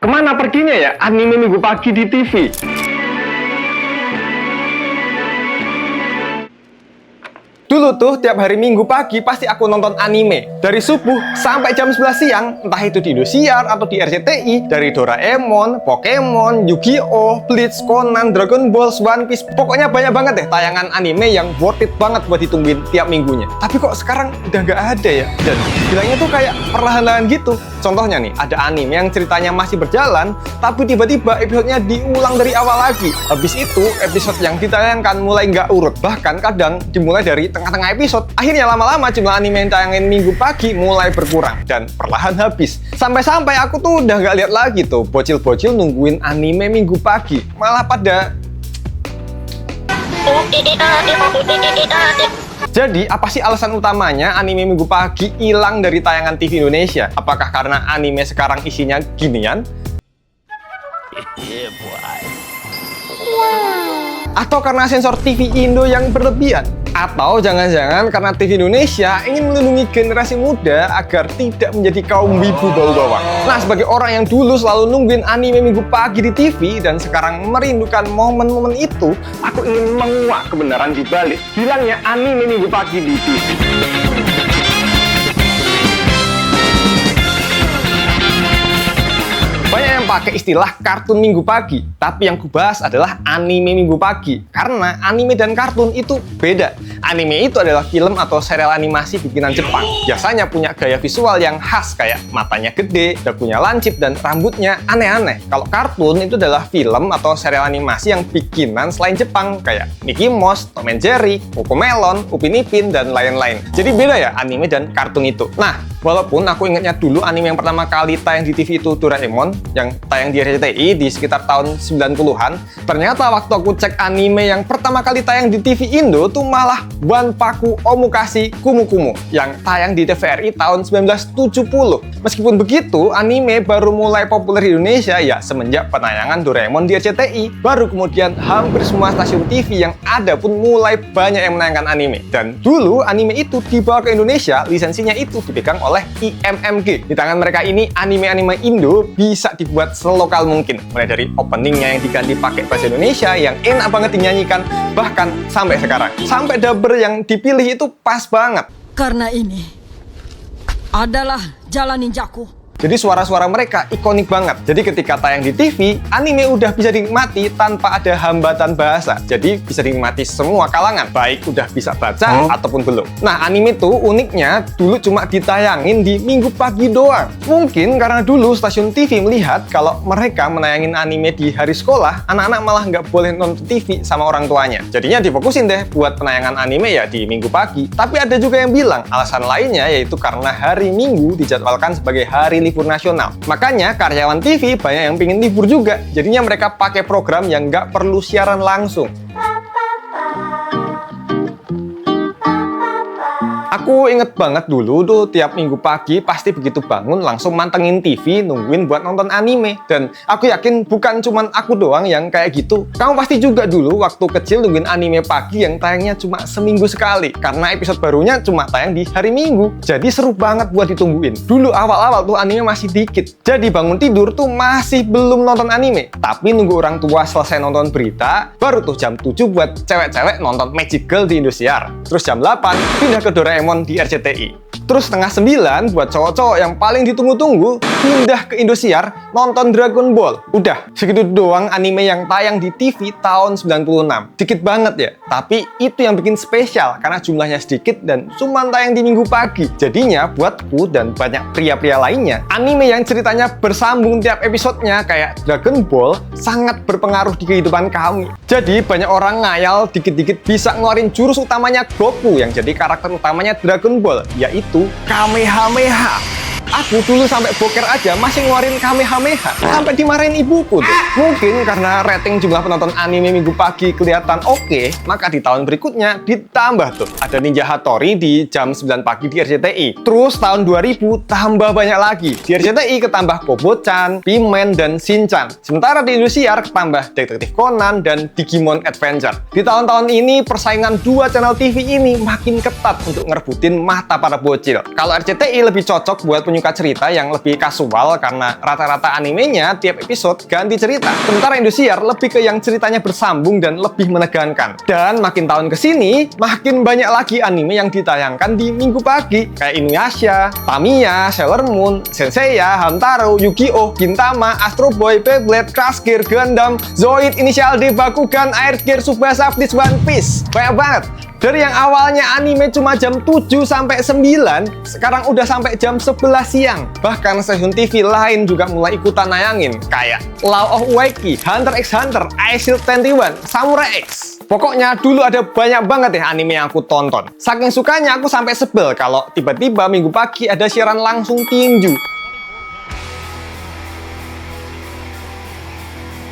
Kemana perginya ya anime minggu pagi di TV? Dulu tuh tiap hari minggu pagi pasti aku nonton anime. Dari subuh sampai jam 11 siang, entah itu di Indosiar atau di RCTI, dari Doraemon, Pokemon, Yu-Gi-Oh, Bleach, Conan, Dragon Ball, One Piece. Pokoknya banyak banget deh tayangan anime yang worth it banget buat ditungguin tiap minggunya. Tapi kok sekarang udah nggak ada ya? Dan bilangnya tuh kayak perlahan-lahan gitu. Contohnya nih, ada anime yang ceritanya masih berjalan, tapi tiba-tiba episodenya diulang dari awal lagi. Habis itu, episode yang ditayangkan mulai nggak urut. Bahkan kadang dimulai dari tengah-tengah episode. Akhirnya lama-lama jumlah anime yang tayangin minggu pagi mulai berkurang dan perlahan habis. Sampai-sampai aku tuh udah nggak lihat lagi tuh bocil-bocil nungguin anime minggu pagi. Malah pada... Jadi, apa sih alasan utamanya anime minggu pagi hilang dari tayangan TV Indonesia? Apakah karena anime sekarang isinya ginian? Atau karena sensor TV Indo yang berlebihan? Atau jangan-jangan karena TV Indonesia ingin melindungi generasi muda agar tidak menjadi kaum wibu bau-bawang. Nah, sebagai orang yang dulu selalu nungguin anime minggu pagi di TV dan sekarang merindukan momen-momen itu, aku ingin menguak kebenaran di balik hilangnya anime minggu pagi di TV. Banyak yang pakai istilah kartun minggu pagi, tapi yang kubahas adalah anime minggu pagi. Karena anime dan kartun itu beda. Anime itu adalah film atau serial animasi bikinan Jepang. Biasanya punya gaya visual yang khas, kayak matanya gede, dagunya lancip, dan rambutnya aneh-aneh. Kalau kartun itu adalah film atau serial animasi yang bikinan selain Jepang, kayak Mickey Mouse, Tom and Jerry, Cocomelon, Upin Ipin, dan lain-lain. Jadi beda ya anime dan kartun itu. Nah, walaupun aku ingatnya dulu anime yang pertama kali tayang di TV itu Doraemon, yang tayang di RCTI di sekitar tahun 90-an, ternyata waktu aku cek anime yang pertama kali tayang di TV Indo tuh malah Wanpaku Omukashi Kumu Kumu yang tayang di TVRI tahun 1970. Meskipun begitu, anime baru mulai populer di Indonesia ya semenjak penayangan Doraemon di RCTI. Baru kemudian hampir semua stasiun TV yang ada pun mulai banyak yang menayangkan anime. Dan dulu anime itu dibawa ke Indonesia, lisensinya itu dipegang oleh IMMG. Di tangan mereka ini anime-anime Indo bisa dibuat selokal mungkin, mulai dari openingnya yang diganti pakai bahasa Indonesia yang enak banget dinyanyikan, bahkan sampai sekarang. Sampai dubber yang dipilih itu pas banget. Karena ini adalah jalan ninjaku. Jadi suara-suara mereka ikonik banget. Jadi ketika tayang di TV, anime udah bisa dinikmati tanpa ada hambatan bahasa. Jadi bisa dinikmati semua kalangan, baik udah bisa baca ataupun belum. Nah, anime tuh uniknya dulu cuma ditayangin di minggu pagi doang. Mungkin karena dulu stasiun TV melihat kalau mereka menayangin anime di hari sekolah, anak-anak malah nggak boleh nonton TV sama orang tuanya. Jadinya difokusin deh buat penayangan anime ya di minggu pagi. Tapi ada juga yang bilang alasan lainnya yaitu karena hari Minggu dijadwalkan sebagai hari libur nasional. Makanya karyawan TV banyak yang pingin libur juga. Jadinya mereka pakai program yang nggak perlu siaran langsung. Aku inget banget dulu tuh tiap minggu pagi pasti begitu bangun langsung mantengin TV nungguin buat nonton anime. Dan aku yakin bukan cuman aku doang yang kayak gitu. Kamu pasti juga dulu waktu kecil nungguin anime pagi yang tayangnya cuma seminggu sekali. Karena episode barunya cuma tayang di hari Minggu. Jadi seru banget buat ditungguin. Dulu awal-awal tuh anime masih dikit. Jadi bangun tidur tuh masih belum nonton anime. Tapi nunggu orang tua selesai nonton berita, baru tuh jam 7 buat cewek-cewek nonton Magic Girl di Indosiar. Terus jam 8 pindah ke Doraemon di RCTI. Terus setengah 9 buat cowok-cowok yang paling ditunggu-tunggu pindah ke Indosiar nonton Dragon Ball. Udah, segitu doang anime yang tayang di TV tahun 96. Dikit banget ya, tapi itu yang bikin spesial karena jumlahnya sedikit dan cuma tayang di minggu pagi. Jadinya buatku dan banyak pria-pria lainnya, anime yang ceritanya bersambung tiap episodenya kayak Dragon Ball sangat berpengaruh di kehidupan kami. Jadi banyak orang ngayal dikit-dikit bisa ngeluarin jurus utamanya Goku yang jadi karakter utamanya Dragon Ball, yaitu Kamehameha. Aku dulu sampai boker aja masih ngeluarin Kamehameha. Sampai dimarahin ibuku tuh. Mungkin karena rating jumlah penonton anime minggu pagi kelihatan oke, maka di tahun berikutnya ditambah tuh. Ada Ninja Hattori di jam 9 pagi di RCTI. Terus tahun 2000 tambah banyak lagi. Di RCTI ketambah Kobo-chan, Pimen, dan Shin-chan. Sementara di Indosiar ketambah Detektif Conan dan Digimon Adventure. Di tahun-tahun ini persaingan dua channel TV ini makin ketat untuk ngerebutin mata para bocil. Kalau RCTI lebih cocok buat penyuka penyuka cerita yang lebih kasual karena rata-rata animenya tiap episode ganti cerita. Sementara Indosiar lebih ke yang ceritanya bersambung dan lebih menegangkan. Dan makin tahun kesini, makin banyak lagi anime yang ditayangkan di Minggu pagi. Kayak Inuyasha, Tamiya, Sailor Moon, Senseiya, Hamtaro, Yu-Gi-Oh!, Gintama, Astro Boy, Beyblade, Crush Gear, Gundam, Zoid, Initial D, Bakugan, Air Gear, Tsubasa, Bleach, One Piece. Banyak banget. Dari yang awalnya anime cuma jam 7 sampai 9, sekarang udah sampai jam 11 siang. Bahkan stasiun TV lain juga mulai ikutan nayangin, kayak Law of Wacky, Hunter x Hunter, Ice Shield 21, Samurai X. Pokoknya dulu ada banyak banget ya anime yang aku tonton. Saking sukanya aku sampai sebel kalau tiba-tiba Minggu pagi ada siaran langsung tinju.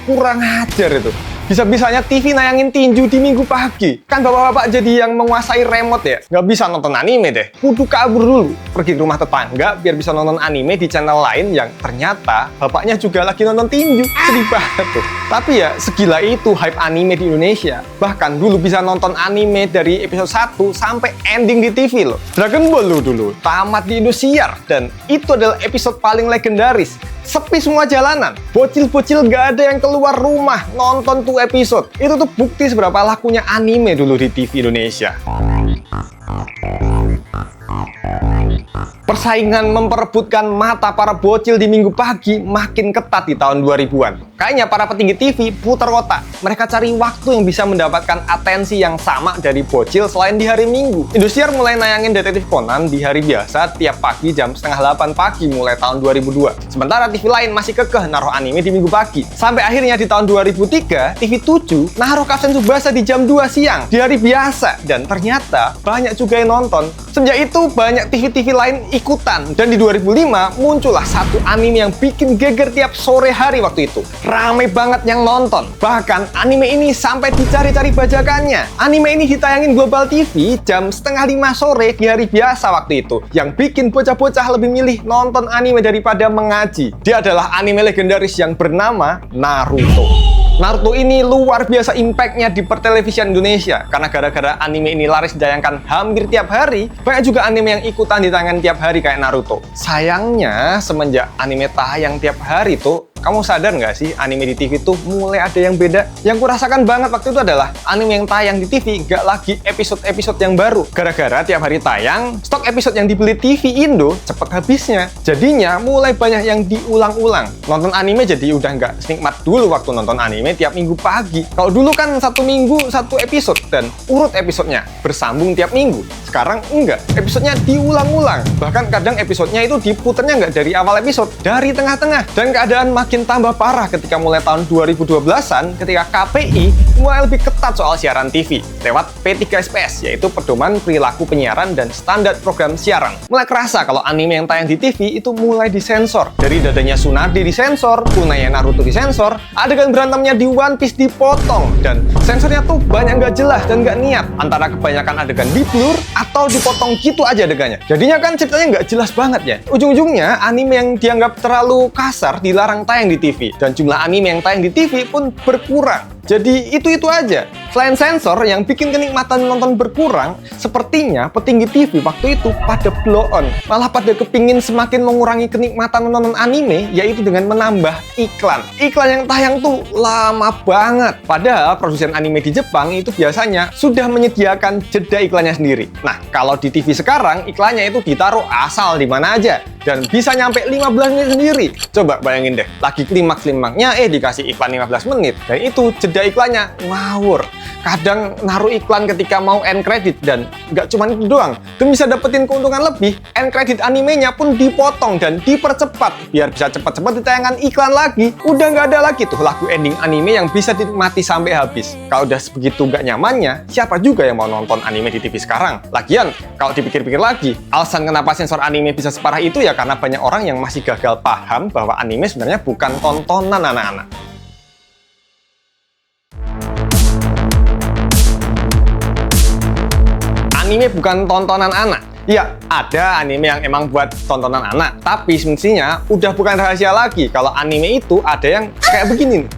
Kurang ajar itu. Bisa-bisanya TV nayangin tinju di Minggu pagi. Kan bapak-bapak jadi yang menguasai remote ya. Nggak bisa nonton anime deh. Kudu kabur dulu. Pergi ke rumah tetangga biar bisa nonton anime di channel lain yang ternyata bapaknya juga lagi nonton tinju. Sedih banget tuh. Tapi ya segila itu hype anime di Indonesia. Bahkan dulu bisa nonton anime dari episode 1 sampai ending di TV loh. Dragon Ball dulu tamat di Indosiar. Dan itu adalah episode paling legendaris. Sepi semua jalanan, bocil-bocil gak ada yang keluar rumah nonton tuh episode. Itu tuh bukti seberapa lakunya anime dulu di TV Indonesia. Persaingan memperebutkan mata para bocil di Minggu pagi makin ketat di tahun 2000-an. Kayaknya para petinggi TV putar otak. Mereka cari waktu yang bisa mendapatkan atensi yang sama dari bocil selain di hari Minggu. Indosiar mulai nayangin Detektif Conan di hari biasa tiap pagi jam setengah 8 pagi mulai tahun 2002. Sementara TV lain masih kekeh naruh anime di Minggu pagi. Sampai akhirnya di tahun 2003, TV7 naruh Kapten Tsubasa di jam 2 siang di hari biasa. Dan ternyata banyak juga yang nonton. Sejak itu banyak TV-TV lain ikutan. Dan di 2005 muncullah satu anime yang bikin geger tiap sore hari waktu itu. Rame banget yang nonton. Bahkan anime ini sampai dicari-cari bajakannya. Anime ini ditayangin Global TV jam setengah 5 sore di hari biasa waktu itu. Yang bikin bocah-bocah lebih milih nonton anime daripada mengaji. Dia adalah anime legendaris yang bernama Naruto. Naruto ini luar biasa impact-nya di pertelevisian Indonesia. Karena gara-gara anime ini laris ditayangkan hampir tiap hari, banyak juga anime yang ikutan ditayangkan tiap hari kayak Naruto. Sayangnya, semenjak anime tayang tiap hari tuh, kamu sadar nggak sih anime di TV tuh mulai ada yang beda? Yang kurasakan banget waktu itu adalah anime yang tayang di TV nggak lagi episode-episode yang baru. Gara-gara tiap hari tayang, stok episode yang dibeli TV Indo cepet habisnya. Jadinya mulai banyak yang diulang-ulang. Nonton anime jadi udah nggak senikmat dulu waktu nonton anime tiap minggu pagi. Kalau dulu kan satu minggu satu episode dan urut episodenya bersambung tiap minggu. Sekarang enggak, episodenya diulang-ulang. Bahkan kadang episodenya itu diputernya nggak dari awal episode, dari tengah-tengah. Dan keadaan makin tambah parah ketika mulai tahun 2012-an ketika KPI mulai lebih ketat soal siaran TV lewat P3SPS, yaitu Pedoman Perilaku Penyiaran dan Standar Program Siaran. Mulai kerasa kalau anime yang tayang di TV itu mulai disensor. Dari dadanya Tsunade disensor, kunanya Naruto disensor, adegan berantemnya di One Piece dipotong, dan sensornya tuh banyak nggak jelas dan nggak niat. Antara kebanyakan adegan di blur atau dipotong gitu aja adegannya. Jadinya kan ceritanya nggak jelas banget ya. Ujung-ujungnya anime yang dianggap terlalu kasar dilarang tayang di TV, dan jumlah anime yang tayang di TV pun berkurang. Jadi itu aja. Selain sensor yang bikin kenikmatan nonton berkurang, sepertinya petinggi TV waktu itu pada blow on. Malah pada kepingin semakin mengurangi kenikmatan nonton anime, yaitu dengan menambah iklan. Iklan yang tayang tuh lama banget. Padahal produsen anime di Jepang itu biasanya sudah menyediakan jeda iklannya sendiri. Nah, kalau di TV sekarang, iklannya itu ditaruh asal di mana aja. Dan bisa nyampe 15 menit sendiri. Coba bayangin deh, lagi klimaks-klimaksnya dikasih iklan 15 menit. Dan itu jeda iklannya ngawur. Kadang naruh iklan ketika mau end credit, dan nggak cuma itu doang. Dan bisa dapetin keuntungan lebih, end credit animenya pun dipotong dan dipercepat biar bisa cepat-cepat ditayangkan iklan lagi. Udah nggak ada lagi tuh lagu ending anime yang bisa dinikmati sampai habis. Kalau udah sebegitu nggak nyamannya, siapa juga yang mau nonton anime di TV sekarang? Lagian, kalau dipikir-pikir lagi, alasan kenapa sensor anime bisa separah itu ya karena banyak orang yang masih gagal paham bahwa anime sebenarnya bukan tontonan anak-anak. Anime bukan tontonan anak. Ya, ada anime yang emang buat tontonan anak, tapi semestinya udah bukan rahasia lagi kalau anime itu ada yang kayak begini nih.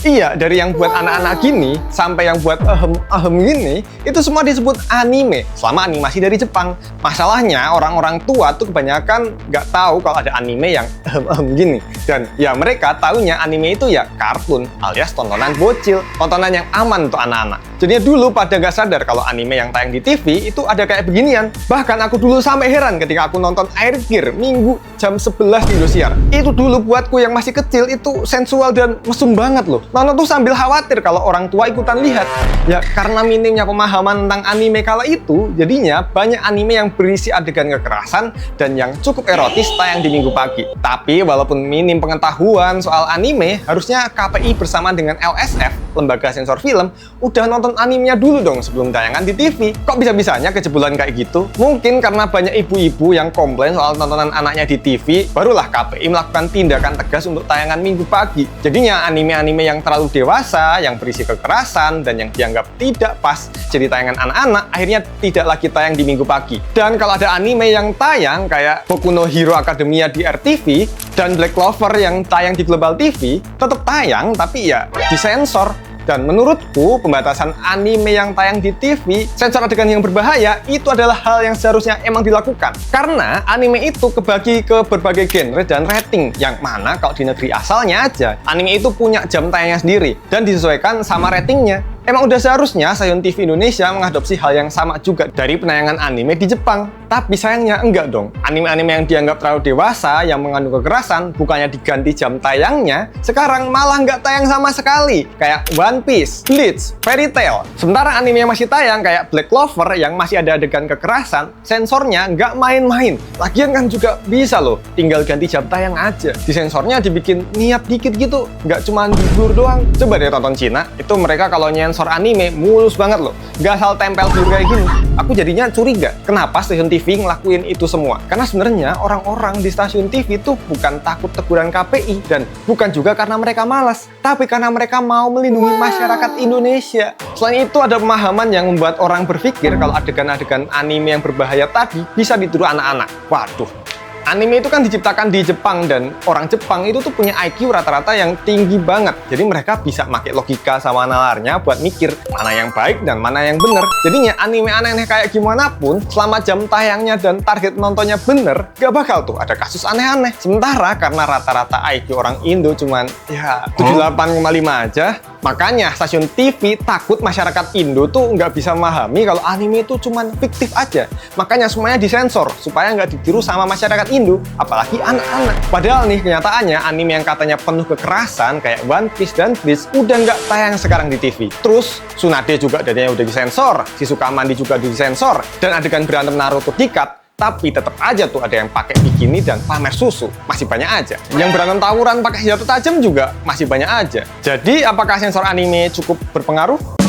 Iya, dari yang buat anak-anak gini sampai yang buat ahem gini, itu semua disebut anime selama animasi dari Jepang. Masalahnya orang-orang tua tuh kebanyakan nggak tahu kalau ada anime yang ahem gini. Dan ya mereka taunya anime itu ya kartun alias tontonan bocil, tontonan yang aman untuk anak-anak. Jadinya dulu pada nggak sadar kalau anime yang tayang di TV itu ada kayak beginian. Bahkan aku dulu sampai heran ketika aku nonton Air Gear Minggu jam 11 di Indosiar. Itu dulu buatku yang masih kecil itu sensual dan mesum banget loh. Nonton tuh sambil khawatir kalau orang tua ikutan lihat. Ya karena minimnya pemahaman tentang anime kala itu, jadinya banyak anime yang berisi adegan kekerasan dan yang cukup erotis tayang di Minggu pagi. Tapi walaupun minim pengetahuan soal anime, harusnya KPI bersama dengan LSF, Lembaga Sensor Film, udah nonton animenya dulu dong sebelum tayangan di TV. Kok bisa-bisanya kejebolan kayak gitu? Mungkin karena banyak ibu-ibu yang komplain soal tontonan anaknya di TV, barulah KPI melakukan tindakan tegas untuk tayangan Minggu pagi. Jadinya anime-anime yang terlalu dewasa, yang berisi kekerasan, dan yang dianggap tidak pas jadi tayangan anak-anak, akhirnya tidak lagi tayang di Minggu pagi. Dan kalau ada anime yang tayang kayak Boku no Hero Academia di RTV, dan Black Clover yang tayang di Global TV, tetap tayang tapi ya disensor. Dan menurutku, pembatasan anime yang tayang di TV, sensor adegan yang berbahaya, itu adalah hal yang seharusnya emang dilakukan. Karena anime itu kebagi ke berbagai genre dan rating, yang mana kalau di negeri asalnya aja, anime itu punya jam tayangnya sendiri, dan disesuaikan sama ratingnya. Emang udah seharusnya Stasiun TV Indonesia mengadopsi hal yang sama juga dari penayangan anime di Jepang. Tapi sayangnya enggak dong. Anime-anime yang dianggap terlalu dewasa, yang mengandung kekerasan, bukannya diganti jam tayangnya, sekarang malah nggak tayang sama sekali. Kayak One Piece, Bleach, Fairy Tail. Sementara anime yang masih tayang kayak Black Clover yang masih ada adegan kekerasan, sensornya nggak main-main. Lagian kan juga bisa loh, tinggal ganti jam tayang aja. Di sensornya dibikin niat dikit gitu, nggak cuma di blur doang. Coba deh tonton Cina, itu mereka kalau sensor anime mulus banget loh, gak asal tempel blur kayak gini. Aku jadinya curiga, kenapa stasiun TV ngelakuin itu semua? Karena sebenarnya orang-orang di stasiun TV itu bukan takut teguran KPI dan bukan juga karena mereka malas, tapi karena mereka mau melindungi masyarakat Indonesia. Selain itu ada pemahaman yang membuat orang berpikir kalau adegan-adegan anime yang berbahaya tadi bisa ditiru anak-anak. Waduh. Anime itu kan diciptakan di Jepang dan orang Jepang itu tuh punya IQ rata-rata yang tinggi banget. Jadi mereka bisa pakai logika sama nalarnya buat mikir mana yang baik dan mana yang bener. Jadinya anime aneh-aneh kayak gimana pun, selama jam tayangnya dan target nontonnya bener, gak bakal tuh ada kasus aneh-aneh. Sementara karena rata-rata IQ orang Indo cuman ya 78,5 aja, makanya stasiun TV takut masyarakat Indo tuh nggak bisa memahami kalau anime itu cuman fiktif aja. Makanya semuanya disensor supaya nggak ditiru sama masyarakat Indo, apalagi anak-anak. Padahal nih kenyataannya anime yang katanya penuh kekerasan kayak One Piece dan Bleach udah nggak tayang sekarang di TV. Terus Tsunade juga dadanya udah disensor, Shizuka Mandi juga udah disensor, dan adegan berantem Naruto di-cut. Tapi tetap aja tuh ada yang pakai bikini dan pamer susu, masih banyak aja. Yang berantem tawuran pakai senjata tajam juga masih banyak aja. Jadi apakah sensor anime cukup berpengaruh?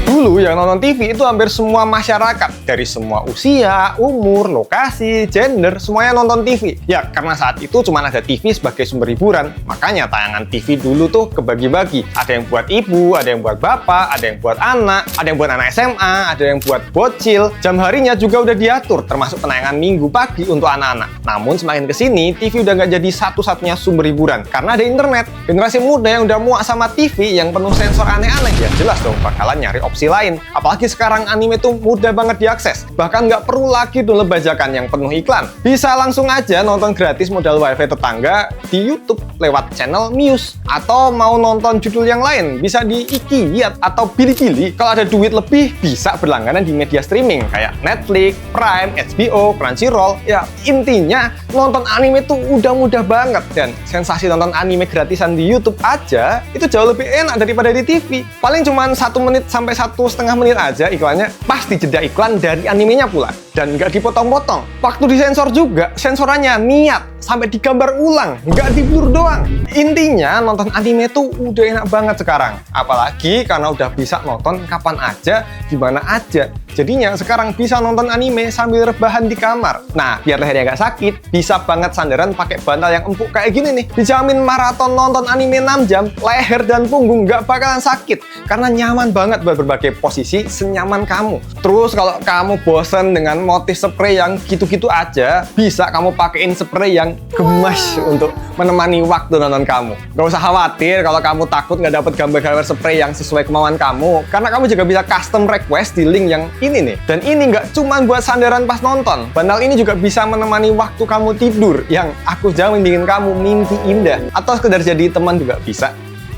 Dulu yang nonton TV itu hampir semua masyarakat, dari semua usia, umur, lokasi, gender, semuanya nonton TV. Ya, karena saat itu cuma ada TV sebagai sumber hiburan, makanya tayangan TV dulu tuh kebagi-bagi. Ada yang buat ibu, ada yang buat bapak, ada yang buat anak, ada yang buat anak SMA, ada yang buat bocil. Jam harinya juga udah diatur, termasuk penayangan Minggu pagi untuk anak-anak. Namun semakin kesini, TV udah nggak jadi satu-satunya sumber hiburan, karena ada internet. Generasi muda yang udah muak sama TV yang penuh sensor aneh-aneh, ya jelas dong bakalan nyari opsi lain. Apalagi sekarang anime tuh mudah banget diakses. Bahkan nggak perlu lagi download bajakan yang penuh iklan. Bisa langsung aja nonton gratis modal wifi tetangga di YouTube lewat channel Muse. Atau mau nonton judul yang lain, bisa di Iki atau Bilibili. Kalau ada duit lebih, bisa berlangganan di media streaming kayak Netflix, Prime, HBO, Crunchyroll. Ya, intinya nonton anime tuh udah mudah banget. Dan sensasi nonton anime gratisan di YouTube aja, itu jauh lebih enak daripada di TV. Paling cuma 1 menit sampai 1,5 menit aja iklannya, pasti jeda iklan dari animenya pula. Dan nggak dipotong-potong. Waktu disensor juga, sensorannya niat, sampai digambar ulang, nggak di blur doang. Intinya, nonton anime tuh udah enak banget sekarang. Apalagi karena udah bisa nonton kapan aja, gimana aja. Jadinya sekarang bisa nonton anime sambil rebahan di kamar. Nah, biar lehernya nggak sakit, bisa banget sandaran pakai bantal yang empuk kayak gini nih. Dijamin maraton nonton anime 6 jam, leher dan punggung nggak bakalan sakit. Karena nyaman banget buat berbagai posisi senyaman kamu. Terus kalau kamu bosen dengan motif spray yang gitu-gitu aja, bisa kamu pakein spray yang gemas untuk menemani waktu nonton kamu. Gak usah khawatir kalau kamu takut nggak dapet gambar-gambar spray yang sesuai kemauan kamu, karena kamu juga bisa custom request di link yang ini nih. Dan ini nggak cuma buat sandaran pas nonton, bantal ini juga bisa menemani waktu kamu tidur, yang aku jamin bikin kamu mimpi indah. Atau sekedar jadi teman juga bisa.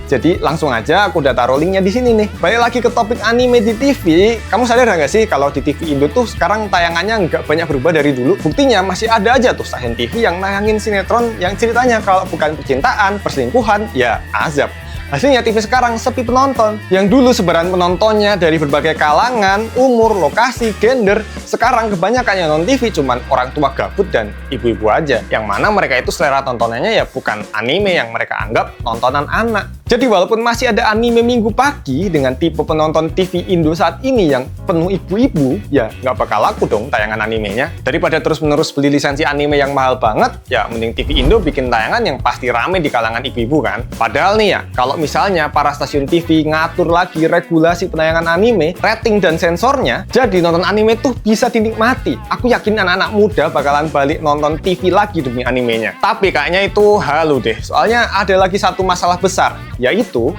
Jadi langsung aja aku udah taruh linknya di sini nih. Balik lagi ke topik anime di TV. Kamu sadar nggak sih kalau di TV Indo tuh sekarang tayangannya nggak banyak berubah dari dulu? Buktinya masih ada aja tuh stasiun TV yang nayangin sinetron yang ceritanya kalau bukan percintaan, perselingkuhan, ya azab. Hasilnya TV sekarang sepi penonton. Yang dulu sebaran penontonnya dari berbagai kalangan, umur, lokasi, gender, sekarang kebanyakan yang nonton TV cuman orang tua gabut dan ibu-ibu aja. Yang mana mereka itu selera tontonannya ya bukan anime yang mereka anggap tontonan anak. Jadi walaupun masih ada anime minggu pagi dengan tipe penonton TV Indo saat ini yang penuh ibu-ibu, ya nggak bakal laku dong tayangan animenya. Daripada terus-menerus beli lisensi anime yang mahal banget, ya mending TV Indo bikin tayangan yang pasti rame di kalangan ibu-ibu kan. Padahal nih ya, kalau misalnya para stasiun TV ngatur lagi regulasi penayangan anime, rating dan sensornya, jadi nonton anime tuh bisa dinikmati. Aku yakin anak-anak muda bakalan balik nonton TV lagi demi animenya. Tapi kayaknya itu halu deh, soalnya ada lagi satu masalah besar, yaitu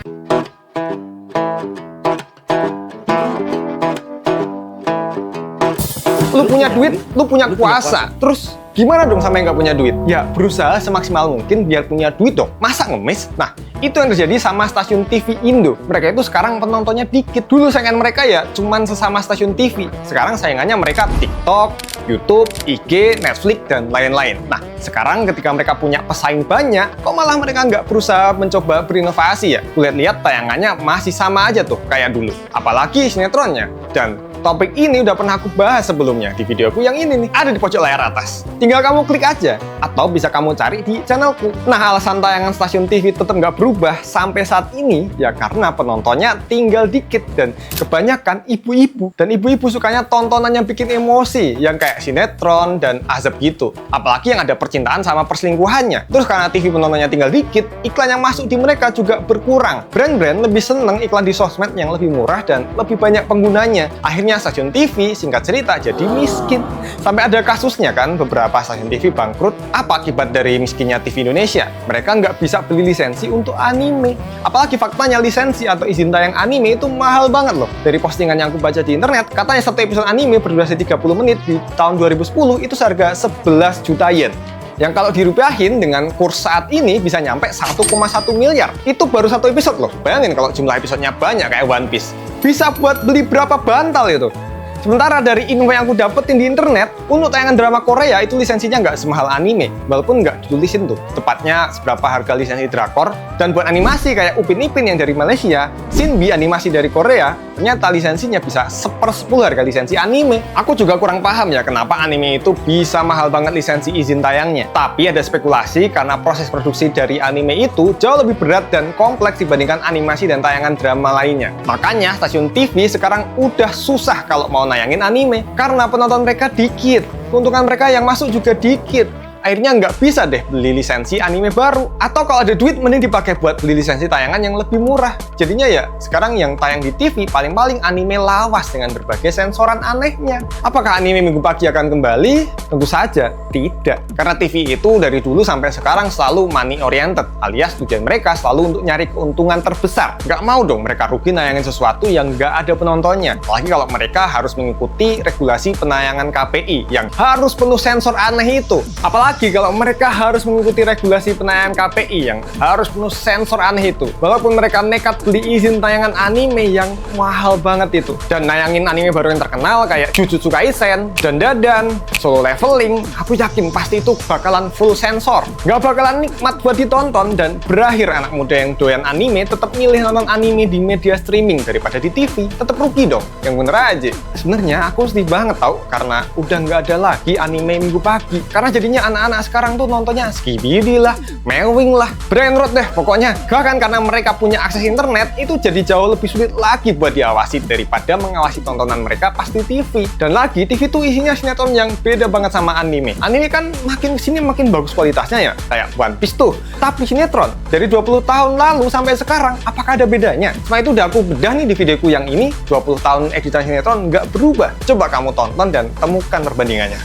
lu punya duit, lu punya kuasa. Terus gimana dong sama yang nggak punya duit? Ya berusaha semaksimal mungkin biar punya duit dong. Masa ngemis? Nah, itu yang terjadi sama stasiun TV Indo. Mereka itu sekarang penontonnya dikit. Dulu saingan mereka ya cuman sesama stasiun TV. Sekarang saingannya mereka TikTok, YouTube, IG, Netflix, dan lain-lain. Nah, sekarang ketika mereka punya pesaing banyak, kok malah mereka nggak berusaha mencoba berinovasi ya? Lihat-lihat tayangannya masih sama aja tuh kayak dulu. Apalagi sinetronnya. Dan topik ini udah pernah aku bahas sebelumnya di videoku yang ini nih, ada di pojok layar atas. Tinggal kamu klik aja, atau bisa kamu cari di channelku. Nah, alasan tayangan stasiun TV tetap nggak berubah sampai saat ini, ya karena penontonnya tinggal dikit dan kebanyakan ibu-ibu. Dan ibu-ibu sukanya tontonan yang bikin emosi, yang kayak sinetron dan azab gitu. Apalagi yang ada percintaan sama perselingkuhannya. Terus karena TV penontonnya tinggal dikit, iklan yang masuk di mereka juga berkurang. Brand-brand lebih seneng iklan di sosmed yang lebih murah dan lebih banyak penggunanya. Akhirnya stasiun TV, singkat cerita, jadi miskin. Sampai ada kasusnya kan, beberapa stasiun TV bangkrut. Apa akibat dari miskinnya TV Indonesia? Mereka nggak bisa beli lisensi untuk anime. Apalagi faktanya lisensi atau izin tayang anime itu mahal banget loh. Dari postingan yang aku baca di internet, katanya satu episode anime berdurasi 30 menit di tahun 2010 itu seharga 11 juta yen. Yang kalau dirupiahin dengan kurs saat ini bisa nyampe 1,1 miliar. Itu baru satu episode loh. Bayangin kalau jumlah episodenya banyak kayak One Piece. Bisa buat beli berapa bantal itu. Sementara dari info yang aku dapetin di internet, untuk tayangan drama Korea itu lisensinya nggak semahal anime. Walaupun nggak ditulisin tuh, tepatnya seberapa harga lisensi drakor. Dan buat animasi kayak Upin Ipin yang dari Malaysia, Shinbi animasi dari Korea, ternyata lisensinya bisa 1/10 harga lisensi anime. Aku juga kurang paham ya kenapa anime itu bisa mahal banget lisensi izin tayangnya. Tapi ada spekulasi karena proses produksi dari anime itu jauh lebih berat dan kompleks dibandingkan animasi dan tayangan drama lainnya. Makanya stasiun TV sekarang udah susah kalau mau nayangin anime karena penonton mereka dikit, keuntungan mereka yang masuk juga dikit. Akhirnya nggak bisa deh beli lisensi anime baru. Atau kalau ada duit, mending dipakai buat beli lisensi tayangan yang lebih murah. Jadinya ya, sekarang yang tayang di TV paling-paling anime lawas dengan berbagai sensoran anehnya. Apakah anime minggu pagi akan kembali? Tentu saja tidak. Karena TV itu dari dulu sampai sekarang selalu money oriented, alias tujuan mereka selalu untuk nyari keuntungan terbesar. Nggak mau dong mereka rugi nayangin sesuatu yang nggak ada penontonnya. Apalagi kalau mereka harus mengikuti regulasi penayangan KPI yang harus penuh sensor aneh itu. Apalagi kalau mereka harus mengikuti regulasi penayangan KPI yang harus penuh sensor aneh itu. Walaupun mereka nekat beli izin tayangan anime yang mahal banget itu. Dan nayangin anime baru yang terkenal kayak Jujutsu Kaisen, Dandadan, Solo Leveling, aku yakin pasti itu bakalan full sensor. Nggak bakalan nikmat buat ditonton dan berakhir anak muda yang doyan anime tetap milih nonton anime di media streaming daripada di TV. Tetap rugi dong, yang bener aja. sebenarnya aku sedih banget tau, karena udah nggak ada lagi anime Minggu pagi. Karena jadinya anak-anak sekarang tuh nontonnya Skibidi lah, Mewing lah, Brainrot deh pokoknya. Bahkan karena mereka punya akses internet, itu jadi jauh lebih sulit lagi buat diawasi daripada mengawasi tontonan mereka pas di TV. Dan lagi, TV tuh isinya sinetron yang beda banget sama anime. Anime kan makin kesini makin bagus kualitasnya ya, kayak One Piece tuh. Tapi sinetron, dari 20 tahun lalu sampai sekarang, apakah ada bedanya? Setelah itu udah aku bedah nih di videoku yang ini, 20 tahun editan sinetron nggak berubah. Coba kamu tonton dan temukan perbandingannya.